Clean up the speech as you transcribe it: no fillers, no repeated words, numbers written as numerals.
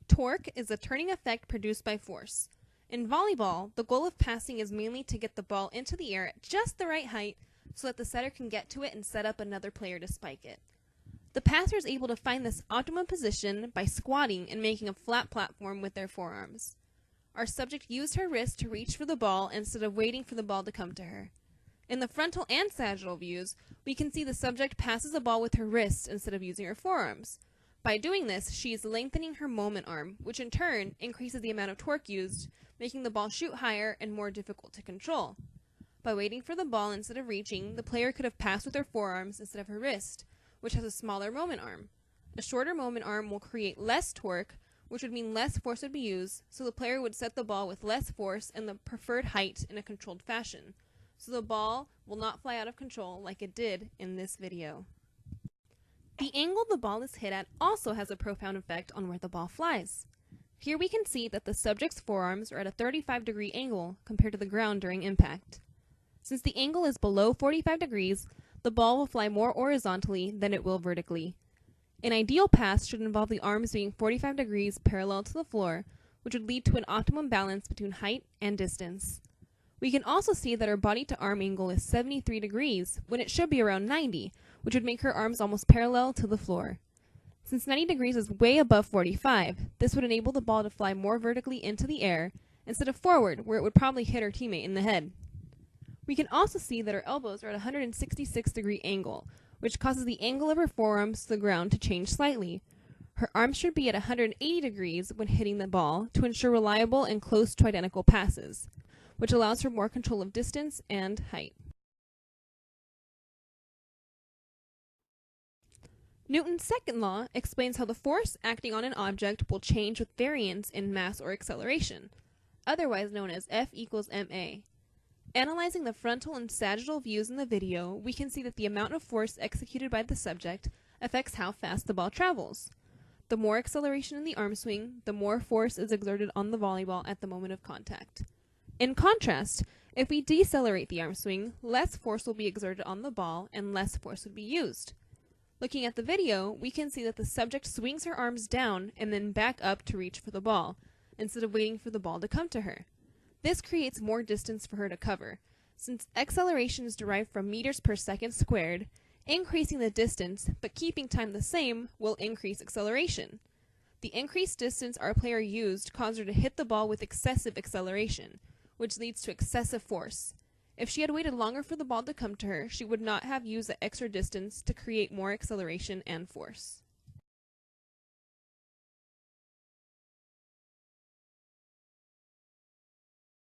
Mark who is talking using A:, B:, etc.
A: Torque is a turning effect produced by force. In volleyball, the goal of passing is mainly to get the ball into the air at just the right height so that the setter can get to it and set up another player to spike it. The passer is able to find this optimum position by squatting and making a flat platform with their forearms. Our subject used her wrist to reach for the ball instead of waiting for the ball to come to her. In the frontal and sagittal views, we can see the subject passes the ball with her wrist instead of using her forearms. By doing this, she is lengthening her moment arm, which in turn increases the amount of torque used, making the ball shoot higher and more difficult to control. By waiting for the ball instead of reaching, the player could have passed with her forearms instead of her wrist, which has a smaller moment arm. A shorter moment arm will create less torque, which would mean less force would be used, so the player would set the ball with less force and the preferred height in a controlled fashion. So the ball will not fly out of control like it did in this video. The angle the ball is hit at also has a profound effect on where the ball flies. Here we can see that the subject's forearms are at a 35-degree angle compared to the ground during impact. Since the angle is below 45 degrees, the ball will fly more horizontally than it will vertically. An ideal pass should involve the arms being 45 degrees parallel to the floor, which would lead to an optimum balance between height and distance. We can also see that her body-to-arm angle is 73 degrees when it should be around 90, which would make her arms almost parallel to the floor. Since 90 degrees is way above 45, this would enable the ball to fly more vertically into the air instead of forward, where it would probably hit her teammate in the head. We can also see that her elbows are at a 166-degree angle, which causes the angle of her forearms to the ground to change slightly. Her arms should be at 180 degrees when hitting the ball to ensure reliable and close to identical passes, which allows for more control of distance and height. Newton's second law explains how the force acting on an object will change with variance in mass or acceleration, otherwise known as F equals ma. Analyzing the frontal and sagittal views in the video, we can see that the amount of force executed by the subject affects how fast the ball travels. The more acceleration in the arm swing, the more force is exerted on the volleyball at the moment of contact. In contrast, if we decelerate the arm swing, less force will be exerted on the ball and less force would be used. Looking at the video, we can see that the subject swings her arms down and then back up to reach for the ball, instead of waiting for the ball to come to her. This creates more distance for her to cover. Since acceleration is derived from meters per second squared, increasing the distance but keeping time the same will increase acceleration. The increased distance our player used caused her to hit the ball with excessive acceleration, which leads to excessive force. If she had waited longer for the ball to come to her, she would not have used the extra distance to create more acceleration and force.